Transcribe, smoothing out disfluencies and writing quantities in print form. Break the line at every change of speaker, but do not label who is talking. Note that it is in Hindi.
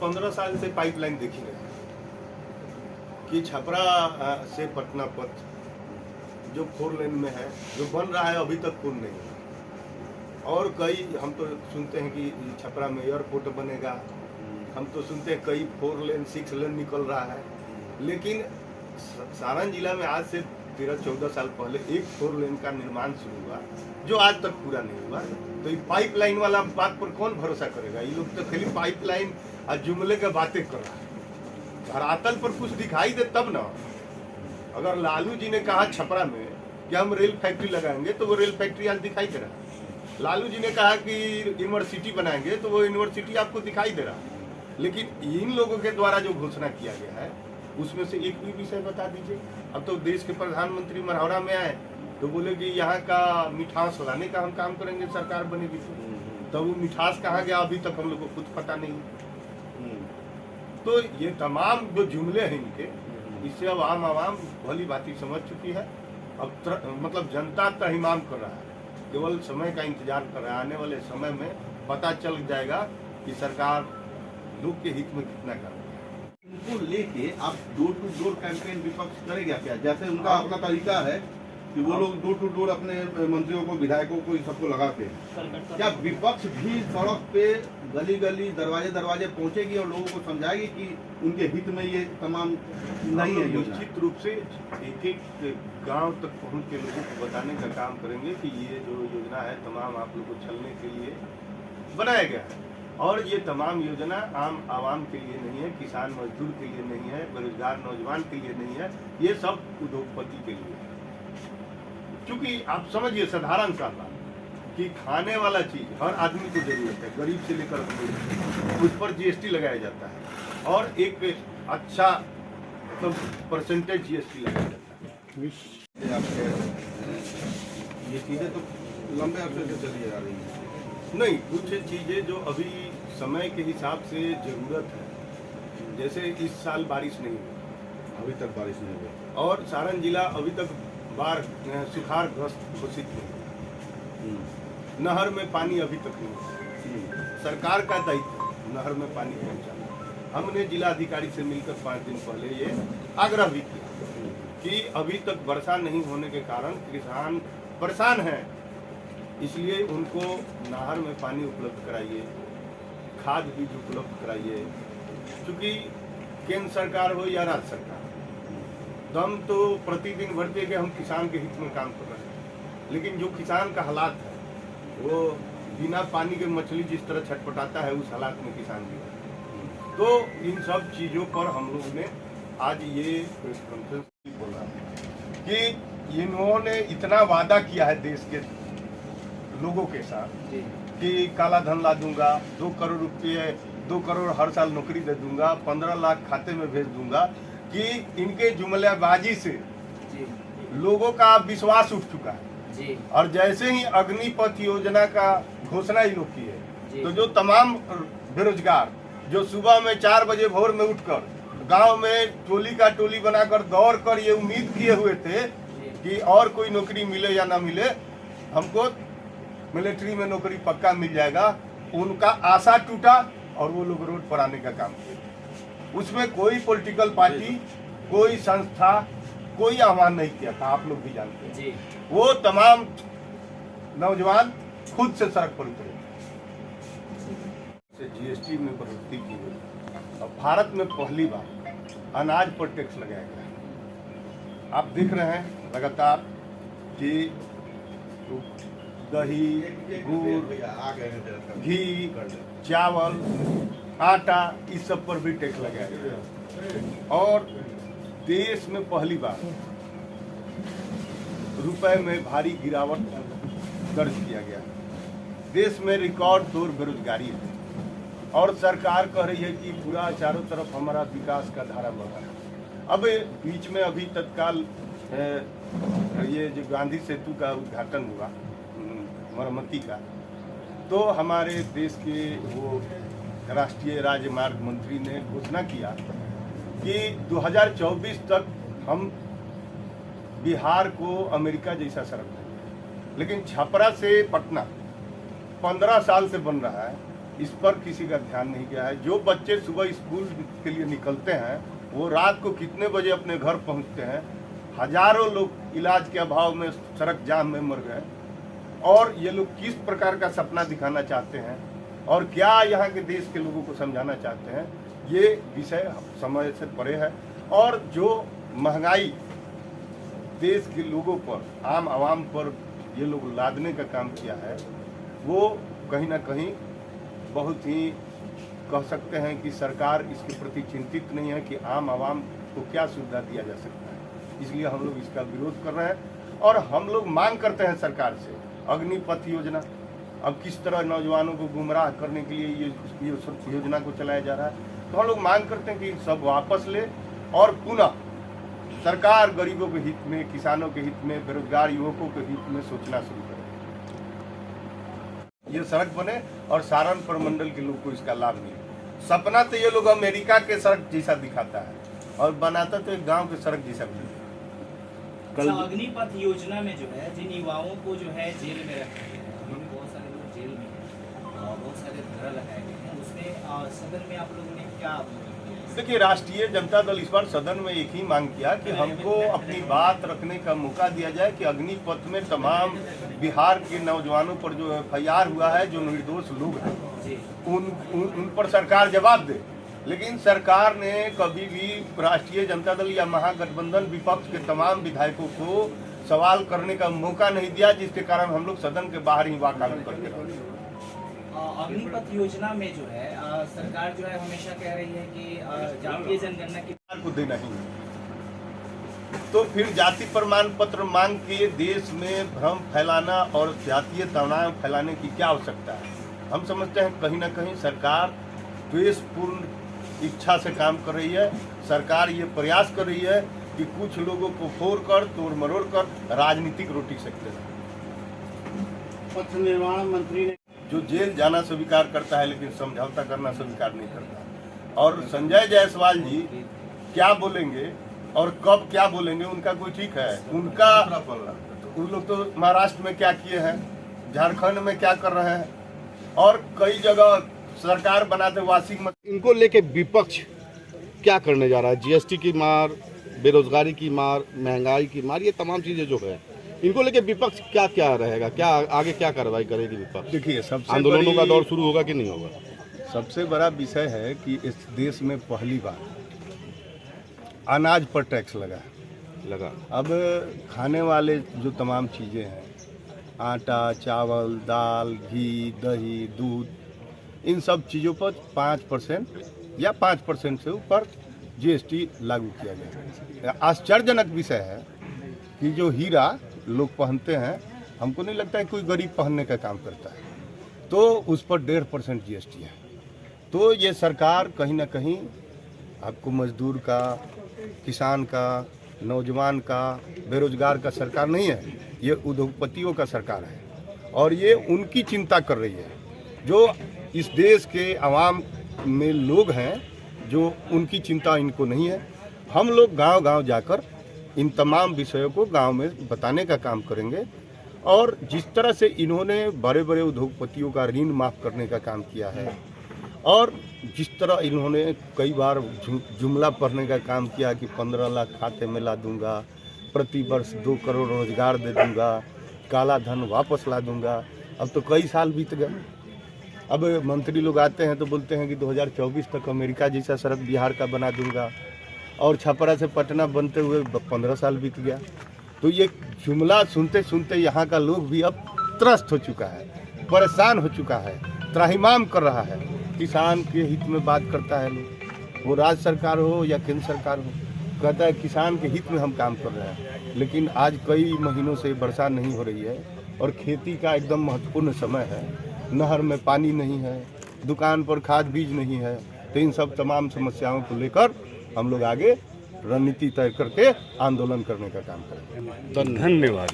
15 साल से पाइपलाइन देख ही रहे कि छपरा से पटना पथ जो 4 लेन में है, जो बन रहा है अभी तक पूर्ण नहीं है। और कई हम तो सुनते हैं कि छपरा में एयरपोर्ट बनेगा, हम तो सुनते हैं कई 4 लेन 6 लेन निकल रहा है, लेकिन सारण जिला में आज से 13-14 साल पहले एक 4 लेन का निर्माण शुरू हुआ जो आज तक पूरा नहीं हुआ। तो ये पाइपलाइन वाला बात पर कौन भरोसा करेगा? ये लोग तो खाली पाइपलाइन और जुमले की बातें कर रहा है। धरातल पर कुछ दिखाई दे तब ना। अगर लालू जी ने कहा छपरा में कि हम रेल फैक्ट्री लगाएंगे तो वो रेल फैक्ट्री आज दिखाई दे रहा है। लालू जी ने कहा कि यूनिवर्सिटी बनाएंगे तो वो यूनिवर्सिटी आपको दिखाई दे रहा है। लेकिन इन लोगों के द्वारा जो घोषणा किया गया है उसमें से एक भी विषय बता दीजिए। अब तो देश के प्रधानमंत्री मरहौरा में आए तो बोले कि यहाँ का मिठास लाने का हम काम करेंगे, सरकार बनेगी तो वो मिठास कहाँ गया अभी तक हम लोग को कुछ पता नहीं। तो ये तमाम जो जुमले हैं इनके, इससे अब आम आवाम भली भांति समझ चुकी है। अब मतलब जनता त्रहिमाम कर रहा है, केवल समय का इंतजार कर रहा है। आने वाले समय में पता चल जाएगा कि सरकार लोग के हित में कितना कर रही है।
उनको लेके आप डोर टू डोर कैंपेन विपक्ष करेगा क्या? जैसे उनका अपना तरीका है कि वो लोग डोर टू डोर अपने मंत्रियों को, विधायकों को, इन सबको लगाते हैं, क्या विपक्ष भी सड़क पे गली गली दरवाजे दरवाजे पहुंचेगी और लोगों को समझाएगी कि उनके हित में ये तमाम नहीं है?
निश्चित रूप से एक एक गांव तक पहुंच के लोगों को बताने का काम करेंगे कि ये जो योजना है तमाम आप लोगों को छलने के लिए बनाया गया है। और ये तमाम योजना आम आवाम के लिए नहीं है, किसान मजदूर के लिए नहीं है, बेरोजगार नौजवान के लिए नहीं है, ये सब उद्योगपति के लिए है। क्योंकि आप समझिए साधारण सा बात कि खाने वाला चीज हर आदमी को जरूरत है, गरीब से लेकर गरीब, उस पर जीएसटी लगाया जाता है और एक अच्छा मतलब परसेंटेज जीएसटी लगाया जाता है।
ये चीजें तो लंबे अरसे से चली आ रही है।
नहीं, कुछ चीजें जो अभी समय के हिसाब से जरूरत है, जैसे इस साल बारिश नहीं हुई,
अभी तक बारिश नहीं हुई
और सारण जिला अभी तक बाढ़ सुखाड़ग्रस्त घोषित नहीं, नहर में पानी अभी तक नहीं। सरकार का दायित्व नहर में पानी पहुंचाना। हमने जिला अधिकारी से मिलकर 5 दिन पहले ये आग्रह भी किया कि अभी तक वर्षा नहीं होने के कारण किसान परेशान हैं, इसलिए उनको नहर में पानी उपलब्ध कराइए, खाद बीज उपलब्ध कराइए। क्योंकि केंद्र सरकार हो या राज्य सरकार, दम तो प्रतिदिन बढ़ते कि हम किसान के हित में काम कर रहे हैं, लेकिन जो किसान का हालात है वो बिना पानी के मछली जिस तरह छटपटाता है उस हालात में किसान भी है। तो इन सब चीज़ों पर हम लोग ने आज ये प्रेस कॉन्फ्रेंस बोला कि इन्होंने इतना वादा किया है देश के लोगों के साथ कि काला धन ला दूंगा, 2 करोड़ रुपये 2 करोड़ हर साल नौकरी दे दूंगा, 15 लाख खाते में भेज दूंगा, कि इनके जुमलेबाजी से लोगों का विश्वास उठ चुका है। और जैसे ही अग्निपथ योजना का घोषणा ही लोग की है, तो जो तमाम बेरोजगार जो सुबह में 4 बजे भोर में उठकर गांव में टोली का टोली बनाकर दौड़ कर ये उम्मीद किए हुए थे कि और कोई नौकरी मिले या ना मिले, हमको मिलिट्री में नौकरी पक्का मिल जाएगा, उनका आशा टूटा और वो लोग रोड पर आने का काम किया। उसमें कोई पॉलिटिकल पार्टी, कोई संस्था, कोई आह्वान नहीं किया था, आप लोग भी जानते हैं। वो तमाम नौजवान खुद से सड़क पर उतरे। जीएसटी में बढ़ोतरी की गई और भारत में पहली बार अनाज पर टैक्स लगाया गया है। आप देख रहे हैं लगातार कि दही, गुड़, घी, चावल, आटा, इस सब पर भी टैक्स लगाया गया और देश में पहली बार रुपए में भारी गिरावट दर्ज किया गया। देश में रिकॉर्ड तोड़ बेरोजगारी है और सरकार कह रही है कि पूरा चारों तरफ हमारा विकास का धारा बढ़ रहा है। अब बीच में अभी तत्काल ये जो गांधी सेतु का उद्घाटन हुआ मरम्मती का, तो हमारे देश के वो राष्ट्रीय राजमार्ग मंत्री ने घोषणा किया कि 2024 तक हम बिहार को अमेरिका जैसा सड़क देंगे। लेकिन छपरा से पटना 15 साल से बन रहा है इस पर किसी का ध्यान नहीं गया है। जो बच्चे सुबह स्कूल के लिए निकलते हैं वो रात को कितने बजे अपने घर पहुंचते हैं। हजारों लोग इलाज के अभाव में सड़क जाम में मर गए। और ये लोग किस प्रकार का सपना दिखाना चाहते हैं और क्या यहाँ के देश के लोगों को समझाना चाहते हैं, ये विषय समझ से परे है। और जो महंगाई देश के लोगों पर, आम आवाम पर ये लोग लादने का काम किया है, वो कहीं ना कहीं बहुत ही कह सकते हैं कि सरकार इसके प्रति चिंतित नहीं है कि आम आवाम को क्या सुविधा दिया जा सकता है। इसलिए हम लोग इसका विरोध कर रहे हैं और हम लोग मांग करते हैं सरकार से अग्निपथ योजना। अब किस तरह नौजवानों को गुमराह करने के लिए ये योजना को चलाया जा रहा है, तो हम लोग मांग करते हैं कि सब वापस ले और पुनः सरकार गरीबों के हित में, किसानों के हित में, बेरोजगार युवकों के हित में सोचना शुरू करे। ये सड़क बने और सारनपुर मंडल के लोग को इसका लाभ मिले। सपना तो ये लोग अमेरिका के सड़क जैसा दिखाता है और बनाता तो एक गांव के सड़क जैसा भी।
कल अग्निपथ योजना में जो है जिन युवाओं को जो है जेल में रखा गया है, अभी भी बहुत सारे लोग जेल में हैं और बहुत सारे धरना लगाए गए हैं, उसमें सदन में आप लोगों ने क्या
देखिए, राष्ट्रीय जनता दल इस बार सदन में एक ही मांग किया कि हमको अपनी बात रखने का मौका दिया जाए कि अग्निपथ में तमाम बिहार के नौजवानों पर जो FIR हुआ है, जो निर्दोष लोग हैं, उन पर सरकार जवाब दे। लेकिन सरकार ने कभी भी राष्ट्रीय जनता दल या महागठबंधन विपक्ष के तमाम विधायकों को सवाल करने का मौका नहीं दिया, जिसके कारण हम लोग सदन के बाहर ही वाकआउट करते रहे।
अग्निपथ योजना में जो है सरकार जो है हमेशा कह रही है कि जातीय जनगणना की
को देना ही है, तो फिर जाति प्रमाण पत्र मांग के देश में भ्रम फैलाना और जातीय तनाव फैलाने की क्या आवश्यकता है। हम समझते हैं कहीं ना कहीं सरकार द्वेषपूर्ण इच्छा से काम कर रही है। सरकार ये प्रयास कर रही है कि कुछ लोगों को फोड़ कर, तोड़ मरोड़ कर राजनीतिक रोटी सेकते हैं।
पथ निर्माण मंत्री ने
जो जेल जाना स्वीकार करता है लेकिन समझौता करना स्वीकार नहीं करता। और संजय जायसवाल जी क्या बोलेंगे और कब क्या बोलेंगे उनका कोई ठीक है। उनका उन लोग तो महाराष्ट्र में क्या किए हैं, झारखंड में क्या कर रहे हैं और कई जगह सरकार बनाते वासिक।
इनको लेके विपक्ष क्या करने जा रहा है? GST की मार, बेरोजगारी की मार, महंगाई की मार, ये तमाम चीजें जो है, इनको लेके विपक्ष क्या क्या रहेगा, क्या आगे क्या कार्रवाई करेगी विपक्ष?
देखिए, सबसे
आंदोलनों का दौर शुरू होगा कि नहीं होगा?
सबसे बड़ा विषय है कि इस देश में पहली बार अनाज पर टैक्स लगा। अब खाने वाले जो तमाम चीज़ें हैं, आटा, चावल, दाल, घी, दही, दूध, इन सब चीज़ों पर 5% या 5% से ऊपर GST लागू किया गया। आश्चर्यजनक विषय है कि जो हीरा लोग पहनते हैं, हमको नहीं लगता है कोई गरीब पहनने का काम करता है, तो उस पर 1.5% GST है। तो ये सरकार कहीं ना कहीं आपको मजदूर का, किसान का, नौजवान का, बेरोजगार का सरकार नहीं है, ये उद्योगपतियों का सरकार है। और ये उनकी चिंता कर रही है, जो इस देश के आवाम में लोग हैं, जो उनकी चिंता इनको नहीं है। हम लोग गांव-गांव जाकर इन तमाम विषयों को गांव में बताने का काम करेंगे। और जिस तरह से इन्होंने बड़े बड़े उद्योगपतियों का ऋण माफ़ करने का काम किया है और जिस तरह इन्होंने कई बार जुमला पढ़ने का काम किया कि 15 लाख खाते में ला दूंगा, प्रति वर्ष 2 करोड़ रोजगार दे दूंगा, काला धन वापस ला दूंगा। अब तो कई साल बीत गए। अब मंत्री लोग आते हैं तो बोलते हैं कि 2024 तक अमेरिका जैसा सड़क बिहार का बना दूंगा और छपरा से पटना बनते हुए 15 साल बीत गया। तो ये जुमला सुनते सुनते यहाँ का लोग भी अब त्रस्त हो चुका है, परेशान हो चुका है, त्राहिमाम कर रहा है। किसान के हित में बात करता है लोग, वो राज्य सरकार हो या केंद्र सरकार हो, कहता है किसान के हित में हम काम कर रहे हैं। लेकिन आज कई महीनों से वर्षा नहीं हो रही है और खेती का एकदम महत्वपूर्ण समय है। नहर में पानी नहीं है, दुकान पर खाद बीज नहीं है। तो इन सब तमाम समस्याओं को लेकर हम लोग आगे रणनीति तय करके आंदोलन करने का काम करेंगे।
धन्यवाद।